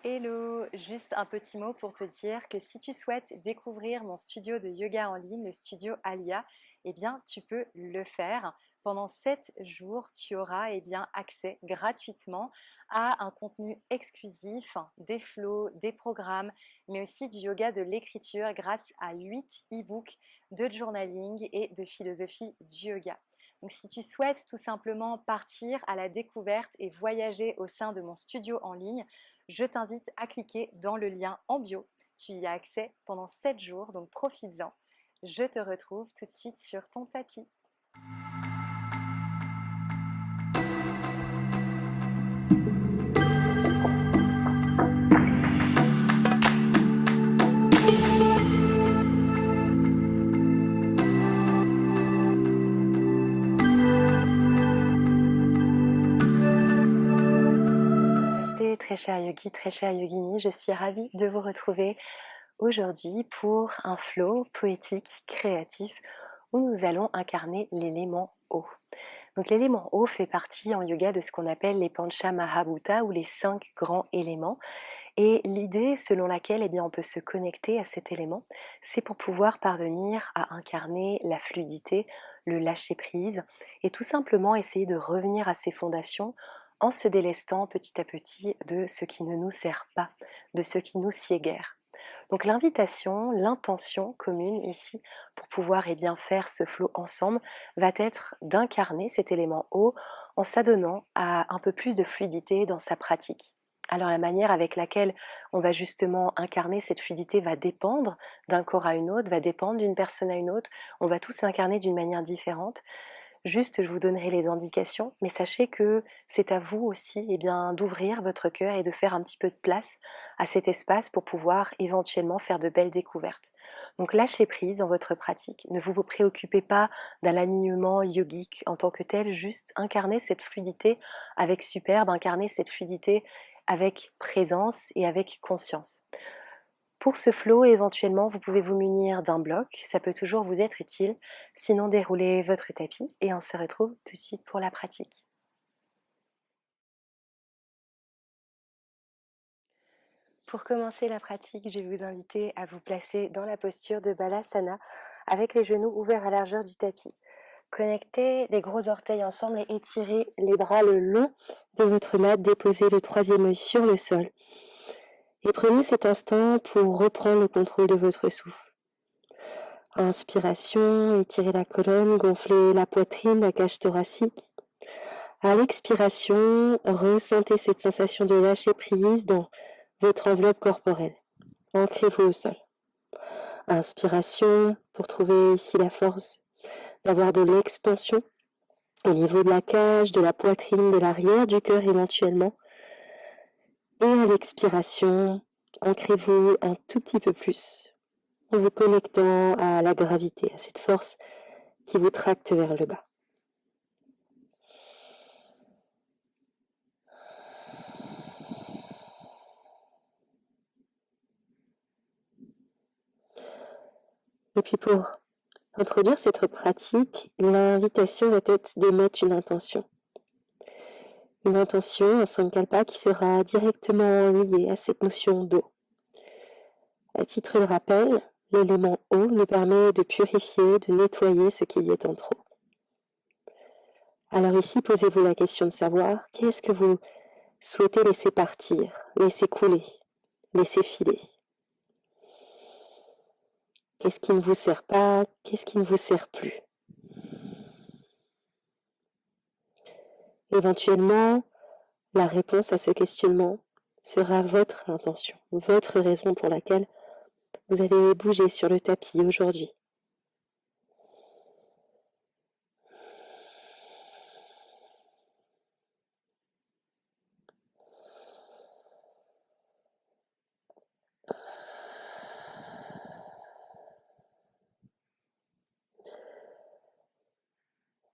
Hello, juste un petit mot pour te dire que si tu souhaites découvrir mon studio de yoga en ligne, le studio Alia, eh bien tu peux le faire. Pendant 7 jours, tu auras accès gratuitement à un contenu exclusif, des flows, des programmes, mais aussi du yoga de l'écriture grâce à 8 e-books de journaling et de philosophie du yoga. Donc si tu souhaites tout simplement partir à la découverte et voyager au sein de mon studio en ligne, je t'invite à cliquer dans le lien en bio. Tu y as accès pendant 7 jours, donc profites-en. Je te retrouve tout de suite sur ton tapis. Namasté, très cher yogi, très cher yogini, je suis ravie de vous retrouver aujourd'hui pour un flow poétique, créatif, où nous allons incarner l'élément eau. Donc l'élément eau fait partie en yoga de ce qu'on appelle les Pancha Mahabhuta ou les 5 grands éléments. Et l'idée selon laquelle on peut se connecter à cet élément, c'est pour pouvoir parvenir à incarner la fluidité, le lâcher-prise et tout simplement essayer de revenir à ses fondations en se délestant petit à petit de ce qui ne nous sert pas, de ce qui nous sied-guère. Donc l'invitation, l'intention commune ici pour pouvoir faire ce flow ensemble va être d'incarner cet élément eau en s'adonnant à un peu plus de fluidité dans sa pratique. Alors la manière avec laquelle on va justement incarner cette fluidité va dépendre d'un corps à une autre, va dépendre d'une personne à une autre. On va tous l'incarner d'une manière différente. Juste, je vous donnerai les indications, mais sachez que c'est à vous aussi d'ouvrir votre cœur et de faire un petit peu de place à cet espace pour pouvoir éventuellement faire de belles découvertes. Donc lâchez prise dans votre pratique. Ne vous préoccupez pas d'un alignement yogique en tant que tel, juste incarnez cette fluidité avec superbe, incarnez cette fluidité avec présence et avec conscience. Pour ce flow, éventuellement, vous pouvez vous munir d'un bloc, ça peut toujours vous être utile. Sinon, déroulez votre tapis et on se retrouve tout de suite pour la pratique. Pour commencer la pratique, je vais vous inviter à vous placer dans la posture de Balasana avec les genoux ouverts à la largeur du tapis. Connectez les gros orteils ensemble et étirez les bras le long de votre mat. Déposez le troisième œil sur le sol. Et prenez cet instant pour reprendre le contrôle de votre souffle. Inspiration, étirez la colonne, gonflez la poitrine, la cage thoracique. À l'expiration, ressentez cette sensation de lâcher prise dans votre enveloppe corporelle. Ancrez-vous au sol. Inspiration pour trouver ici la force d'avoir de l'expansion au niveau de la cage, de la poitrine, de l'arrière du cœur éventuellement. Et à l'expiration, ancrez-vous un tout petit peu plus en vous connectant à la gravité, à cette force qui vous tracte vers le bas. Et puis pour introduire cette pratique, l'invitation va être d'émettre une intention. Une intention, un sankalpa qui sera directement liée à cette notion d'eau. À titre de rappel, l'élément eau nous permet de purifier, de nettoyer ce qui y est en trop. Alors ici, posez-vous la question de savoir qu'est-ce que vous souhaitez laisser partir, laisser couler, laisser filer. Qu'est-ce qui ne vous sert pas, qu'est-ce qui ne vous sert plus. Éventuellement, la réponse à ce questionnement sera votre intention, votre raison pour laquelle vous allez bouger sur le tapis aujourd'hui.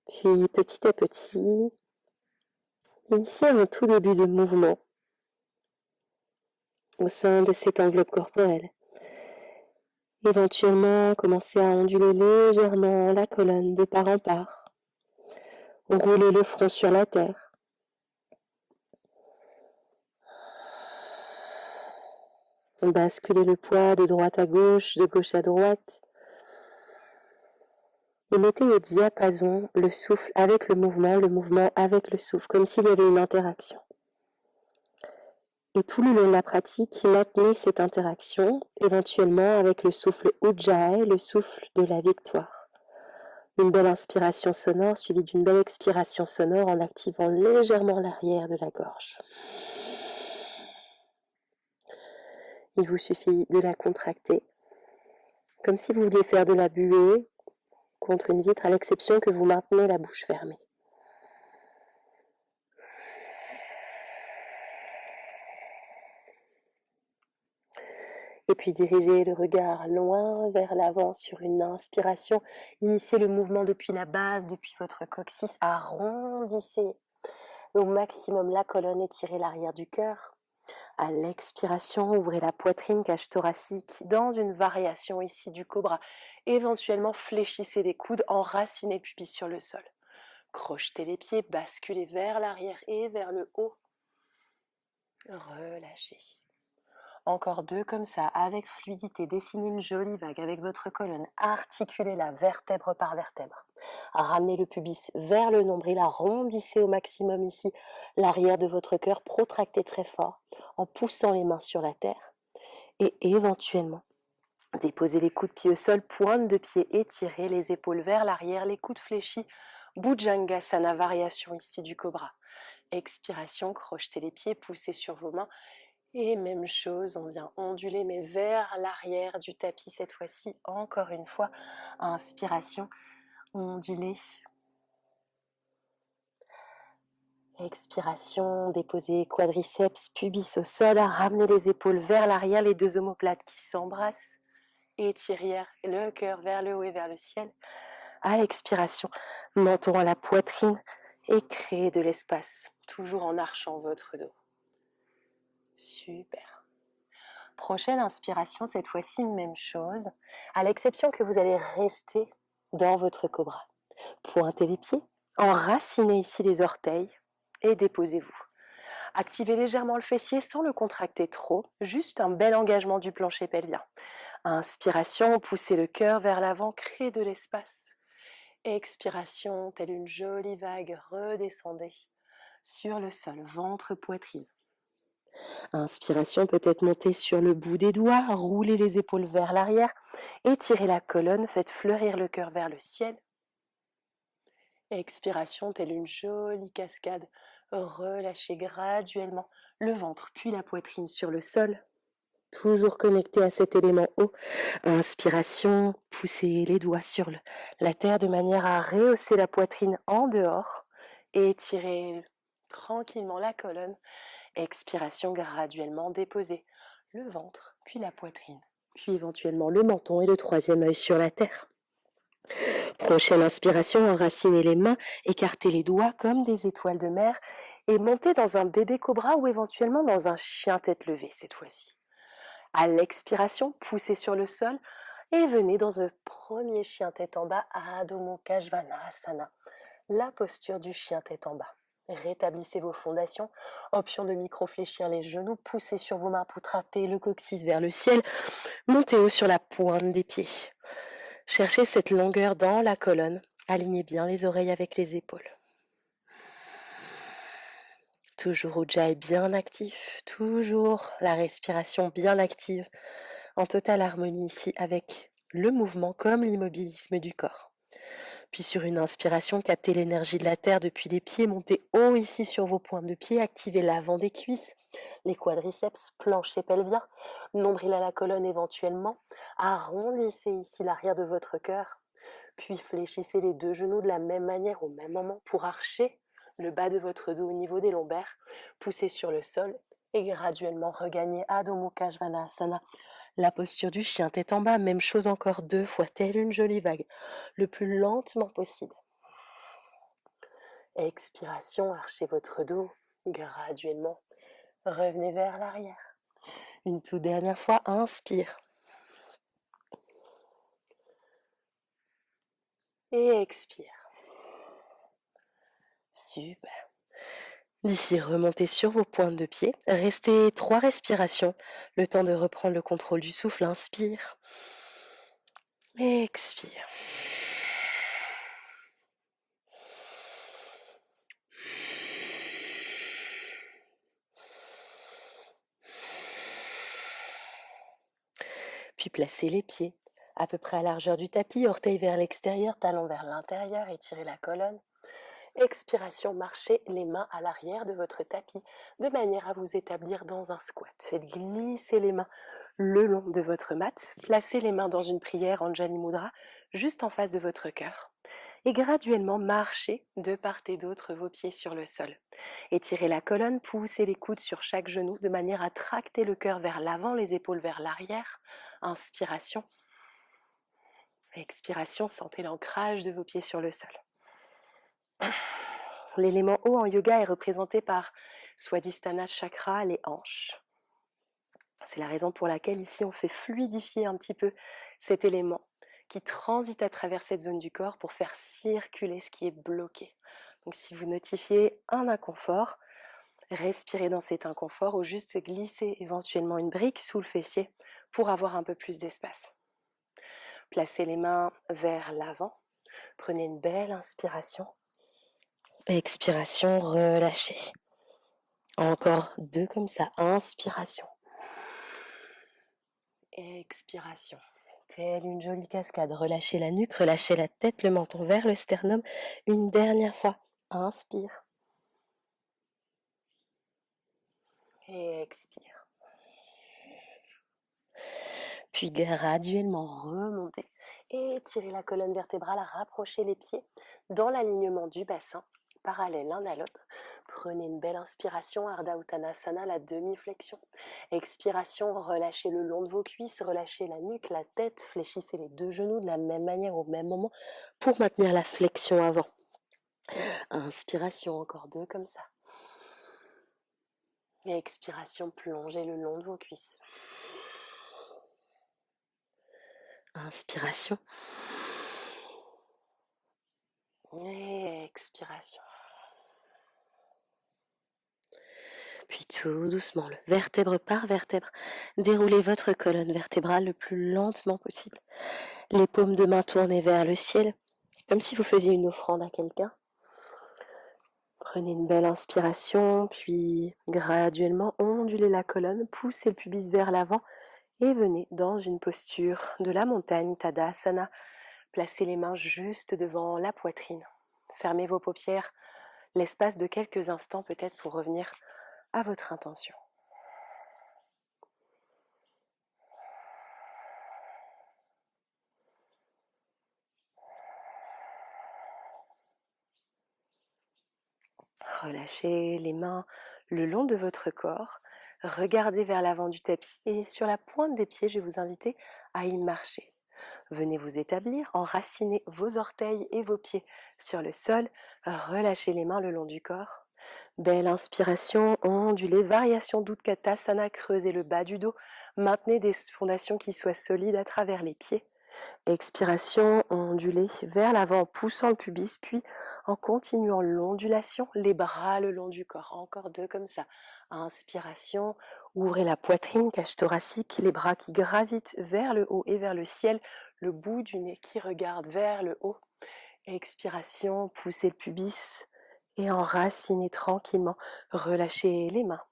Puis petit à petit, initiez un tout début de mouvement au sein de cette enveloppe corporelle. Éventuellement, commencez à onduler légèrement la colonne de part en part. Roulez le front sur la terre. Basculez le poids de droite à gauche, de gauche à droite. Et mettez au diapason le souffle avec le mouvement avec le souffle, comme s'il y avait une interaction. Et tout le long de la pratique, maintenez cette interaction, éventuellement avec le souffle Ujjayi, le souffle de la victoire. Une belle inspiration sonore suivie d'une belle expiration sonore en activant légèrement l'arrière de la gorge. Il vous suffit de la contracter, comme si vous vouliez faire de la buée contre une vitre, à l'exception que vous maintenez la bouche fermée. Et puis dirigez le regard loin vers l'avant sur une inspiration. Initiez le mouvement depuis la base, depuis votre coccyx. Arrondissez au maximum la colonne, étirez l'arrière du cœur. À l'expiration, ouvrez la poitrine, cage thoracique, dans une variation ici du cobra. Éventuellement, fléchissez les coudes, enracinez pubis sur le sol. Crochetez les pieds, basculez vers l'arrière et vers le haut. Relâchez. Encore 2 comme ça, avec fluidité, dessinez une jolie vague avec votre colonne, articulez-la vertèbre par vertèbre. Ramenez le pubis vers le nombril, arrondissez au maximum ici l'arrière de votre cœur, protractez très fort en poussant les mains sur la terre et éventuellement déposez les coudes de pied au sol, pointe de pied étirée, les épaules vers l'arrière, les coudes fléchis, Bhujangasana, variation ici du cobra. Expiration, crochetez les pieds, poussez sur vos mains. Et même chose, on vient onduler mais vers l'arrière du tapis cette fois-ci, encore une fois. Inspiration, onduler. Expiration, déposez quadriceps, pubis au sol, ramenez les épaules vers l'arrière, les 2 omoplates qui s'embrassent. Étirez le cœur vers le haut et vers le ciel. À l'expiration, menton à la poitrine et créez de l'espace, toujours en archant votre dos. Super. Prochaine inspiration, cette fois-ci, même chose, à l'exception que vous allez rester dans votre cobra. Pointez les pieds, enracinez ici les orteils et déposez-vous. Activez légèrement le fessier sans le contracter trop, juste un bel engagement du plancher pelvien. Inspiration, poussez le cœur vers l'avant, créez de l'espace. Expiration, telle une jolie vague, redescendez sur le sol, ventre, poitrine. Inspiration, peut-être monter sur le bout des doigts, roulez les épaules vers l'arrière, étirez la colonne, faites fleurir le cœur vers le ciel. Expiration, telle une jolie cascade, relâchez graduellement le ventre puis la poitrine sur le sol. Toujours connecté à cet élément haut. Inspiration, poussez les doigts sur la terre de manière à rehausser la poitrine en dehors et étirez tranquillement la colonne. Expiration, graduellement déposez le ventre, puis la poitrine, puis éventuellement le menton et le 3e œil sur la terre. Prochaine inspiration, enracinez les mains, écartez les doigts comme des étoiles de mer et montez dans un bébé cobra ou éventuellement dans un chien tête levée cette fois-ci. À l'expiration, poussez sur le sol et venez dans un premier chien tête en bas, Adho Mukha Svanasana, la posture du chien tête en bas. Rétablissez vos fondations, option de micro-fléchir les genoux, poussez sur vos mains pour tracter le coccyx vers le ciel, montez haut sur la pointe des pieds. Cherchez cette longueur dans la colonne, alignez bien les oreilles avec les épaules. Toujours Ujjayi bien actif, toujours la respiration bien active, en totale harmonie ici avec le mouvement comme l'immobilisme du corps. Puis sur une inspiration, captez l'énergie de la terre depuis les pieds, montez haut ici sur vos pointes de pied, activez l'avant des cuisses, les quadriceps, plancher pelvien, nombril à la colonne éventuellement, arrondissez ici l'arrière de votre cœur, puis fléchissez les 2 genoux de la même manière au même moment pour archer le bas de votre dos au niveau des lombaires, poussez sur le sol et graduellement regagnez Adho Mukha Svanasana, la posture du chien tête en bas, même chose encore 2 fois, telle une jolie vague, le plus lentement possible. Expiration, archez votre dos, graduellement, revenez vers l'arrière. Une toute dernière fois, inspire. Et expire. Super. D'ici, remontez sur vos pointes de pied. Restez 3 respirations, le temps de reprendre le contrôle du souffle. Inspire. Expire. Puis placez les pieds à peu près à largeur du tapis, orteils vers l'extérieur, talons vers l'intérieur, étirez la colonne. Expiration, marchez les mains à l'arrière de votre tapis de manière à vous établir dans un squat. Faites glisser les mains le long de votre mat. Placez les mains dans une prière Anjali Mudra juste en face de votre cœur. Et graduellement marchez de part et d'autre vos pieds sur le sol. Étirez la colonne, poussez les coudes sur chaque genou de manière à tracter le cœur vers l'avant, les épaules vers l'arrière. Inspiration. Expiration, sentez l'ancrage de vos pieds sur le sol. L'élément eau en yoga est représenté par Swadhisthana Chakra, les hanches. C'est la raison pour laquelle ici on fait fluidifier un petit peu cet élément qui transite à travers cette zone du corps pour faire circuler ce qui est bloqué. Donc si vous notifiez un inconfort, respirez dans cet inconfort ou juste glissez éventuellement une brique sous le fessier pour avoir un peu plus d'espace. Placez les mains vers l'avant. Prenez une belle inspiration. Expiration, relâchez. Encore 2 comme ça. Inspiration. Expiration. Telle une jolie cascade. Relâchez la nuque, relâchez la tête, le menton vers le sternum. Une dernière fois. Inspire. Et expire. Puis graduellement remontez. Étirez la colonne vertébrale, rapprochez les pieds dans l'alignement du bassin, parallèle l'un à l'autre. Prenez une belle inspiration, Ardha Uttanasana, la demi-flexion. Expiration, relâchez le long de vos cuisses, relâchez la nuque, la tête, fléchissez les 2 genoux de la même manière au même moment pour maintenir la flexion avant. Inspiration, encore 2 comme ça. Et expiration, plongez le long de vos cuisses. Inspiration. Et expiration. Puis tout doucement, vertèbre par vertèbre, déroulez votre colonne vertébrale le plus lentement possible. Les paumes de main tournées vers le ciel, comme si vous faisiez une offrande à quelqu'un. Prenez une belle inspiration, puis graduellement ondulez la colonne, poussez le pubis vers l'avant et venez dans une posture de la montagne, Tadasana. Placez les mains juste devant la poitrine. Fermez vos paupières l'espace de quelques instants peut-être pour revenir à votre intention. Relâchez les mains le long de votre corps. Regardez vers l'avant du tapis et sur la pointe des pieds, je vais vous inviter à y marcher. Venez vous établir, enracinez vos orteils et vos pieds sur le sol. Relâchez les mains le long du corps. Belle inspiration, ondulez, variation d'Utkatasana, creusez le bas du dos. Maintenez des fondations qui soient solides à travers les pieds. Expiration, ondulez vers l'avant en poussant le pubis, puis en continuant l'ondulation, les bras le long du corps. Encore 2 comme ça. Inspiration, ouvrez la poitrine, cage thoracique, les bras qui gravitent vers le haut et vers le ciel, le bout du nez qui regarde vers le haut. Expiration, poussez le pubis et enracinez tranquillement. Relâchez les mains.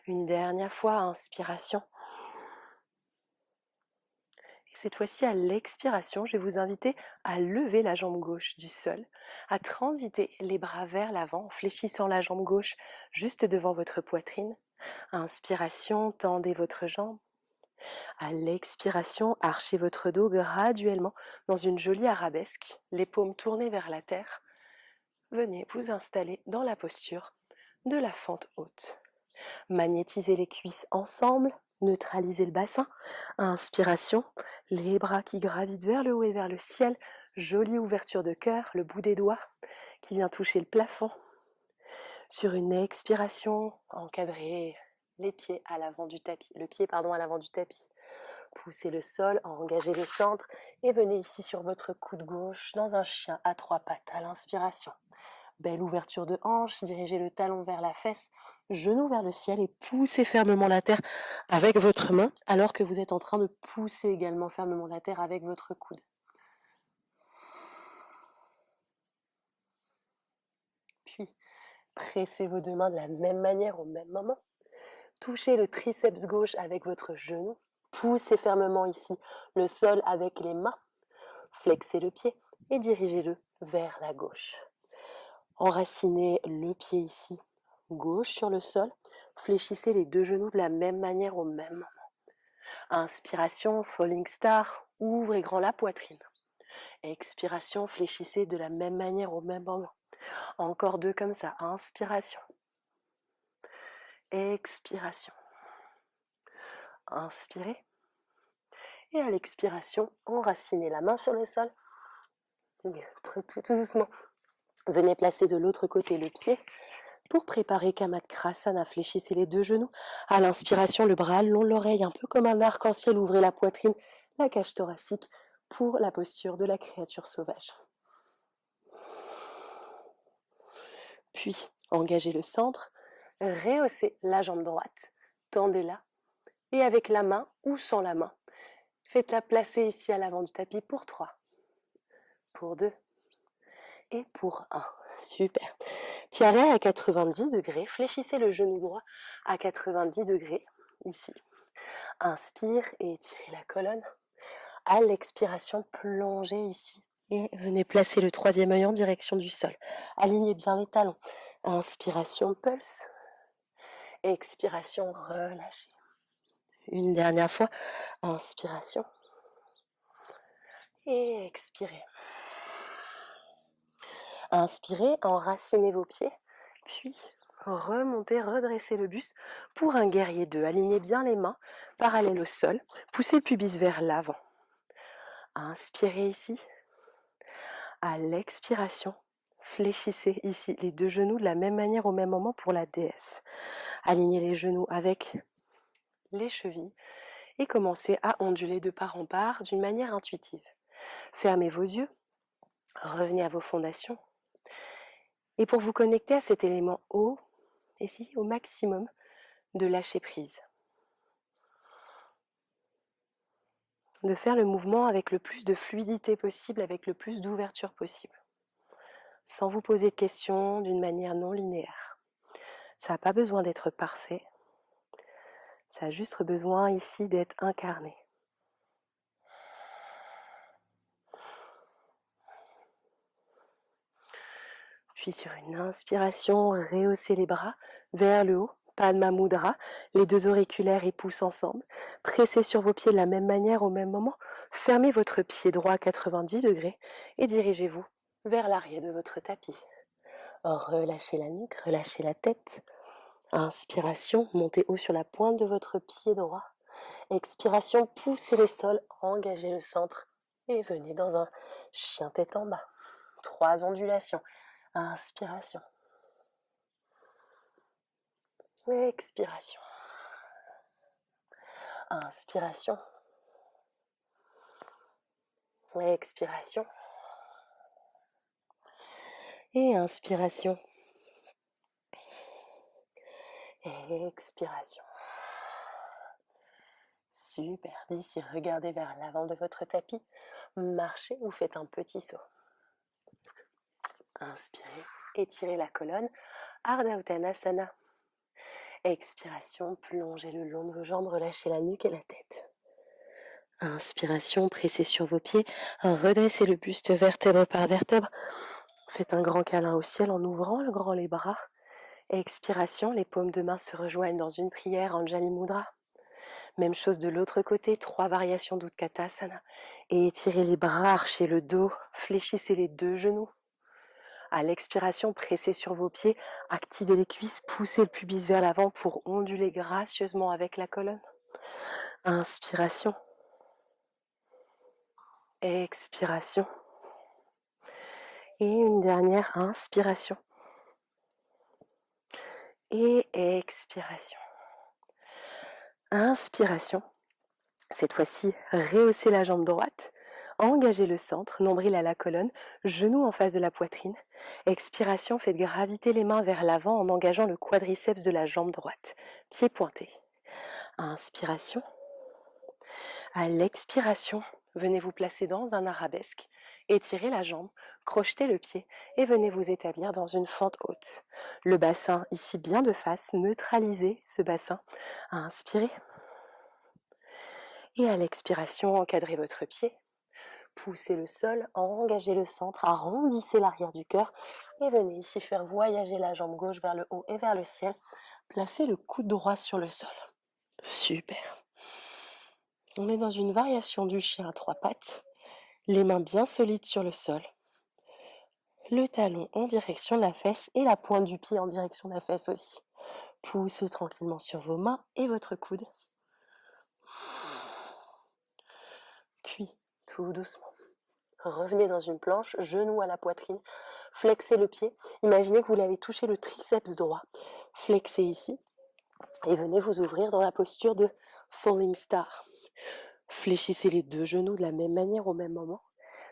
Une dernière fois, inspiration. Cette fois-ci, à l'expiration, je vais vous inviter à lever la jambe gauche du sol, à transiter les bras vers l'avant en fléchissant la jambe gauche juste devant votre poitrine. Inspiration, tendez votre jambe. À l'expiration, archez votre dos graduellement dans une jolie arabesque, les paumes tournées vers la terre. Venez vous installer dans la posture de la fente haute. Magnétisez les cuisses ensemble, neutralisez le bassin. Inspiration, les bras qui gravitent vers le haut et vers le ciel. Jolie ouverture de cœur, le bout des doigts qui vient toucher le plafond. Sur une expiration, encadrez les pieds à l'avant du tapis, le pied à l'avant du tapis. Poussez le sol, engagez le centre et venez ici sur votre coude gauche dans un chien à 3 pattes à l'inspiration. Belle ouverture de hanche, dirigez le talon vers la fesse, genou vers le ciel et poussez fermement la terre avec votre main alors que vous êtes en train de pousser également fermement la terre avec votre coude. Puis, pressez vos deux mains de la même manière au même moment. Touchez le triceps gauche avec votre genou. Poussez fermement ici le sol avec les mains. Flexez le pied et dirigez-le vers la gauche. Enracinez le pied ici, gauche sur le sol. Fléchissez les deux genoux de la même manière au même moment. Inspiration, falling star, ouvrez grand la poitrine. Expiration, fléchissez de la même manière au même moment. Encore deux comme ça. Inspiration. Expiration. Inspirez. Et à l'expiration, enracinez la main sur le sol. Tout doucement. Venez placer de l'autre côté le pied. Pour préparer Kamatkrasana, fléchissez les deux genoux. À l'inspiration, le bras le long de l'oreille, un peu comme un arc-en-ciel. Ouvrez la poitrine, la cage thoracique pour la posture de la créature sauvage. Puis, engagez le centre, rehaussez la jambe droite, tendez-la et avec la main ou sans la main, faites-la placer ici à l'avant du tapis pour 3, pour 2 et pour 1. Super. Petit arrêt à 90 degrés, fléchissez le genou droit à 90 degrés ici. Inspire et étirez la colonne. À l'expiration, plongez ici et venez placer le troisième œil en direction du sol. Alignez bien les talons. Inspiration, pulse. Expiration, relâchez. Une dernière fois. Inspiration. Et expirez. Inspirez, enracinez vos pieds. Puis, remontez, redressez le buste pour un guerrier 2. Alignez bien les mains, parallèles au sol. Poussez le pubis vers l'avant. Inspirez ici. À l'expiration, fléchissez ici les deux genoux de la même manière au même moment pour la déesse. Alignez les genoux avec les chevilles et commencez à onduler de part en part d'une manière intuitive. Fermez vos yeux, revenez à vos fondations. Et pour vous connecter à cet élément haut, ici au maximum de lâcher prise. De faire le mouvement avec le plus de fluidité possible, avec le plus d'ouverture possible. Sans vous poser de questions, d'une manière non linéaire. Ça n'a pas besoin d'être parfait. Ça a juste besoin ici d'être incarné. Puis sur une inspiration, rehaussez les bras vers le haut. Padma Mudra, les deux auriculaires et pouces ensemble. Pressez sur vos pieds de la même manière au même moment. Fermez votre pied droit à 90 degrés et dirigez-vous vers l'arrière de votre tapis. Relâchez la nuque, relâchez la tête. Inspiration, montez haut sur la pointe de votre pied droit. Expiration, poussez le sol, engagez le centre et venez dans un chien tête en bas. 3 ondulations. Inspiration. Expiration. Inspiration. Expiration. Et inspiration. Expiration. Super. D'ici, regardez vers l'avant de votre tapis. Marchez ou faites un petit saut. Inspirez, étirez la colonne. Ardha Uttanasana. Expiration, plongez le long de vos jambes, relâchez la nuque et la tête. Inspiration, pressez sur vos pieds, redressez le buste vertèbre par vertèbre. Faites un grand câlin au ciel en ouvrant les bras. Expiration, les paumes de main se rejoignent dans une prière Anjali Mudra. Même chose de l'autre côté, 3 variations d'Utkatasana. Et étirez les bras, archez le dos, fléchissez les deux genoux. À l'expiration, pressez sur vos pieds, activez les cuisses, poussez le pubis vers l'avant pour onduler gracieusement avec la colonne. Inspiration. Expiration. Et une dernière inspiration. Et expiration. Inspiration. Cette fois-ci, rehaussez la jambe droite. Engagez le centre, nombril à la colonne, genoux en face de la poitrine. Expiration, faites graviter les mains vers l'avant en engageant le quadriceps de la jambe droite. Pied pointé. Inspiration. À l'expiration, venez vous placer dans un arabesque. Étirez la jambe, crochetez le pied et venez vous établir dans une fente haute. Le bassin ici bien de face, neutralisez ce bassin. Inspirez. Et à l'expiration, encadrez votre pied. Poussez le sol, engagez le centre, arrondissez l'arrière du cœur et venez ici faire voyager la jambe gauche vers le haut et vers le ciel. Placez le coude droit sur le sol. Super. On est dans une variation du chien à 3 pattes. Les mains bien solides sur le sol. Le talon en direction de la fesse et la pointe du pied en direction de la fesse aussi. Poussez tranquillement sur vos mains et votre coude. Puis, tout doucement, revenez dans une planche, genou à la poitrine, flexez le pied. Imaginez que vous allez toucher le triceps droit. Flexez ici et venez vous ouvrir dans la posture de Falling Star. Fléchissez les deux genoux de la même manière au même moment,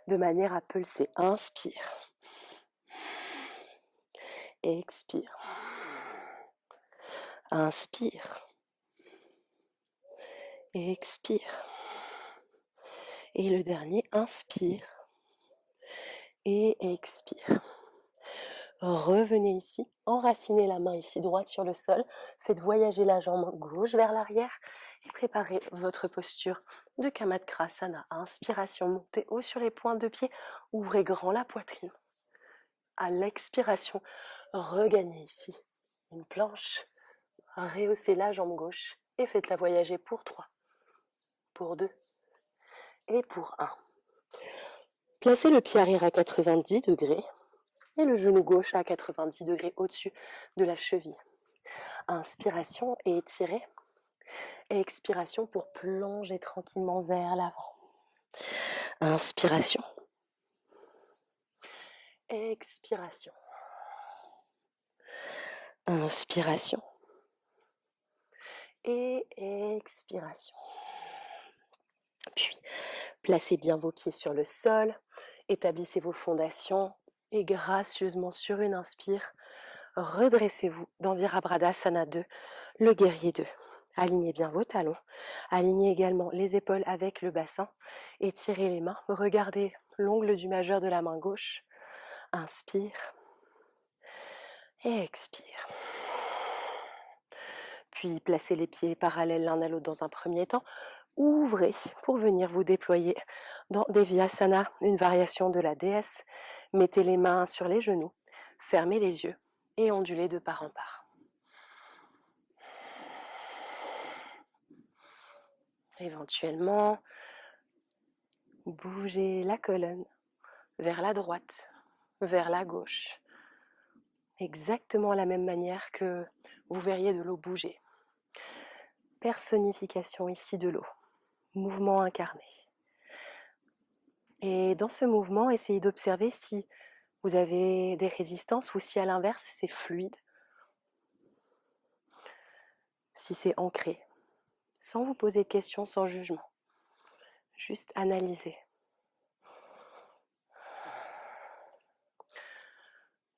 de manière à pulser. Inspire. Expire. Inspire. Expire. Et le dernier, inspire. Et expire. Revenez ici, enracinez la main ici droite sur le sol, faites voyager la jambe gauche vers l'arrière et préparez votre posture de Kamatkrasana. Inspiration, montez haut sur les pointes de pied, ouvrez grand la poitrine. À l'expiration, regagnez ici une planche, rehaussez la jambe gauche et faites-la voyager pour 3, pour 2 et pour 1. Placez le pied arrière à 90 degrés et le genou gauche à 90 degrés au-dessus de la cheville. Inspiration et étirez. Et expiration pour plonger tranquillement vers l'avant. Inspiration. Expiration. Inspiration. Et expiration. Puis, placez bien vos pieds sur le sol, établissez vos fondations et gracieusement sur une inspire, redressez-vous dans Virabhadasana 2, le guerrier 2. Alignez bien vos talons, alignez également les épaules avec le bassin, étirez les mains, regardez l'ongle du majeur de la main gauche, inspire et expire. Puis placez les pieds parallèles l'un à l'autre dans un premier temps, ouvrez pour venir vous déployer dans Devyasana, une variation de la déesse. Mettez les mains sur les genoux, fermez les yeux et ondulez de part en part. Éventuellement, bougez la colonne vers la droite, vers la gauche, exactement la même manière que vous verriez de l'eau bouger. Personnification ici de l'eau, mouvement incarné. Et dans ce mouvement, essayez d'observer si vous avez des résistances ou si à l'inverse c'est fluide, si c'est ancré, sans vous poser de questions, sans jugement. Juste analyser.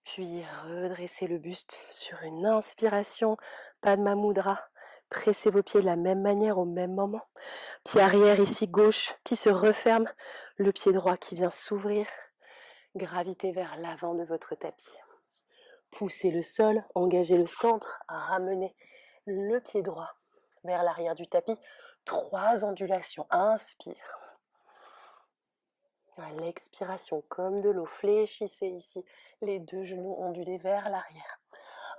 Puis redressez le buste sur une inspiration, Padma Mudra. Pressez vos pieds de la même manière au même moment. Pied arrière ici gauche qui se referme, le pied droit qui vient s'ouvrir. Gravitez vers l'avant de votre tapis. Poussez le sol, engagez le centre, ramenez le pied droit vers l'arrière du tapis. 3 ondulations. Inspire. À l'expiration, comme de l'eau, fléchissez ici les deux genoux ondulés vers l'arrière.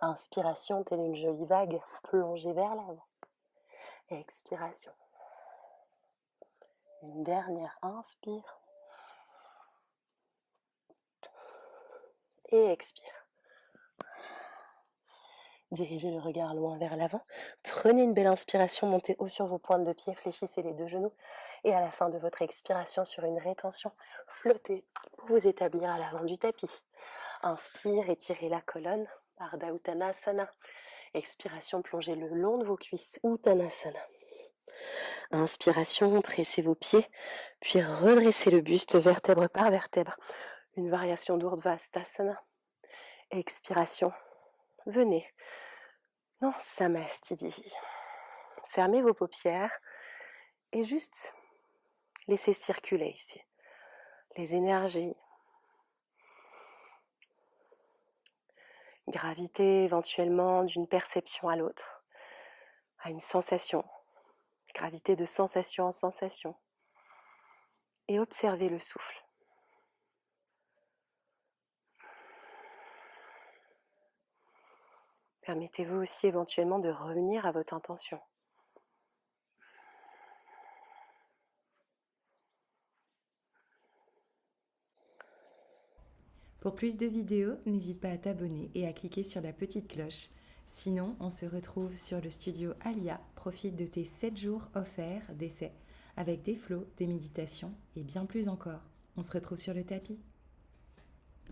Inspiration, telle une jolie vague, plongez vers l'avant. Expiration. Une dernière inspire. Et expire. Dirigez le regard loin vers l'avant. Prenez une belle inspiration, montez haut sur vos pointes de pied, fléchissez les deux genoux. Et à la fin de votre expiration, sur une rétention, flottez pour vous établir à l'avant du tapis. Inspire, étirez la colonne, Ardha Uttanasana. Expiration, plongez le long de vos cuisses, Uttanasana. Inspiration, pressez vos pieds, puis redressez le buste vertèbre par vertèbre. Une variation d'Urdhva Hastasana. Expiration. Venez dans Samastiti. Fermez vos paupières et juste laissez circuler ici les énergies. Gravité éventuellement d'une perception à l'autre, à une sensation. Gravité de sensation en sensation. Et observez le souffle. Permettez-vous aussi éventuellement de revenir à votre intention. Pour plus de vidéos, n'hésite pas à t'abonner et à cliquer sur la petite cloche. Sinon, on se retrouve sur le studio Alia. Profite de tes 7 jours offerts d'essai avec des flows, des méditations et bien plus encore. On se retrouve sur le tapis.